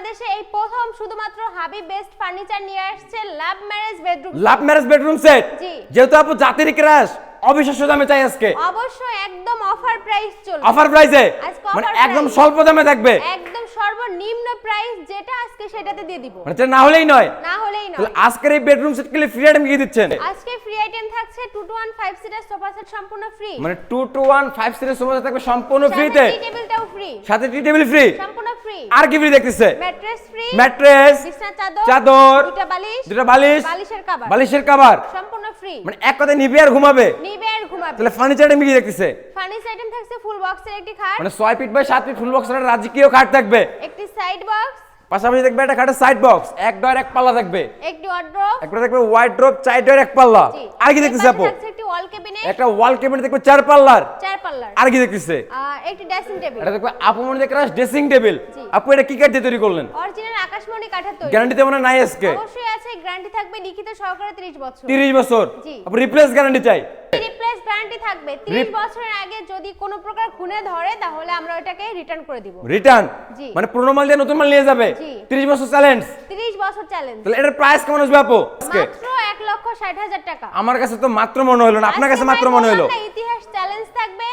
বাংলাদেশে এই প্রথম শুধুমাত্র হাবিব বেস্ট ফার্নিচার নিয়ে আসছে লাভ ম্যারেজ বেডরুম সেট। জি। যেহেতু আপু জাতির ক্রাশ, অবিশ্বাস্য দামে চাই আজকে। অবশ্যই একদম অফার প্রাইস চলবে। অফার প্রাইসে আজকে মানে offer একদম price। স্বল্প দামে থাকবে, একদম সর্বনিম্ন প্রাইস যেটা আজকে সেটাতে দিয়ে দিব। মানে এটা না হলেই নয়। না হলেই তাহলে নয়। আজকের এই বেডরুম সেট গুলি ফ্রি আইটেম কি দিচ্ছেন? আজকে ফ্রি আইটেম থাকছে 2 to 1 5 সিটার সোফা সেট সম্পূর্ণ ফ্রি। মানে 2 to 1 5 সিটের সোফা সেট থাকবে সম্পূর্ণ ফ্রিতে, টি টেবিলটাও ফ্রি, সাথে টি টেবিল ফ্রি, সম্পূর্ণ ফ্রি। আর কি ফ্রি দেখতেছে? ম্যাট্রেস ফ্রি, ম্যাট্রেস, বিছানা চাদর, দুটো বালিশ, বালিশের কভার, বালিশের কভার, সম্পূর্ণ ফ্রি। মানে এক কথায় নিবে আর ঘুমাবে। নিবে আর ঘুমাবে। তাহলে ফার্নিচার আইটেম কি দেখতেছে? ফার্নিচার আইটেম থাকছে ফুল বক্সের একটি খাট, মানে 6 ফিট বাই 7 ফিট ফুল বক্সের রাজকীয় খাট থাকবে, একটি সাইড বক্স, পাশাপাশি দেখবে একটা খাটের সাইড বক্স, এক ডয়ার এক পাল্লা থাকবে, একটি ওয়ার্ড্রোব, একটা দেখবে ওয়ার্ড্রোব, চার ডয়ার এক পাল্লা। আর কি দেখতেছে আপু? থাকছে একটি ওয়াল ক্যাবিনেট, একটা ওয়াল ক্যাবিনেট দেখবে 4 পাল্লার। 4 পাল্লার। আর কি দেখতেছে? একটি ড্রেসিং টেবিল। এটা দেখবে আপু মনে দেখে ড্রেসিং টেবিল। জি। আপু এটা কি কাঠ দিয়ে তৈরি করলেন? অরিজিনাল আকাশমণি কাঠের তৈরি। গ্যারান্টি তেমন নাই আজকে? অবশ্যই আছে, গ্যারান্টি থাকবে লিখিত সহকারে 30 বছর। 30 বছর। জি। আপু রিপ্লেস গ্যারান্টি চাই? রিপ্লেস গ্যারান্টি থাকবে 30 বছরের আগে যদি কোনো প্রকার খুনে ধরে তাহলে আমরা ওটাকে রিটার্ন করে দিব। রিটার্ন? জি। মানে পুরনো মাল দিয়ে নতুন মাল নিয়ে যাবে? জি। 30 বছর চ্যালেঞ্জ। 30 বছর চ্যালেঞ্জ। তাহলে এটার প্রাইস কেমন আসবে আপু আজকে? মাত্র 1,60,000 টাকা। আমার কাছে তো মাত্র মনে হলো না, আপনার কাছে আজকে মাত্র ভাই মনে হলো। বললাম না, ইতিহাস চ্যালেঞ্জ থাকবে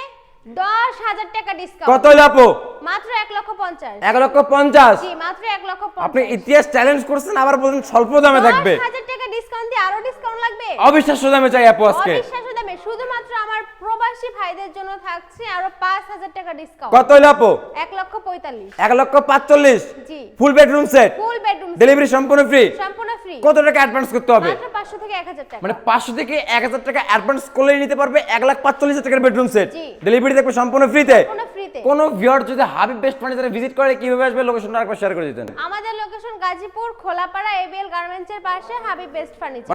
10,000 টাকা ডিসকাউন্ট। কত হলো আপু? মাত্র 1,50,000। 1,50,000। জি, মাত্র 1,50,000। আপনি ইতিহাস চ্যালেঞ্জ করছেন, আবার বলেন স্বল্প দামে থাকবে। 10,000 টাকা ডিসকাউন্ট দিয়ে আরো ডিসকাউন্ট লাগবে? অবিশ্বাস্য দামে চাই আপু আজকে। অবিশ্বাস্য দামে শুধুমাত্র আমার প্রবাসী ভাইদের জন্য থাকছে আরো 5,000 টাকা ডিসকাউন্ট। কত হলো আপু? 1,45,000। 1,45,000। জি। Full bedroom set, full bedroom delivery সম্পূর্ণ ফ্রি। সম্পূর্ণ ফ্রি। কত টাকা অ্যাডভান্স করতে হবে? মাত্র 500 থেকে 1,000 টাকা। মানে 500 থেকে 1,000 টাকা অ্যাডভান্স করলে নিতে পারবে 1,45,000 টাকার বেডরুম সেট। জি। ডেলিভারি দেখবে সম্পূর্ণ ফ্রিতে। সম্পূর্ণ ফ্রিতে। কোন ভিউয়ার যদি হাবিব বেস্ট ফার্নিচারে ভিজিট করে কিভাবে আসবে, লোকেশনটা আরেকবার শেয়ার করে দিতেন। আমাদের লোকেশন গাজীপুর খোলাপাড়া এবিএল গার্মেন্টসের পাশে হাবিব বেস্ট ফার্নিচার।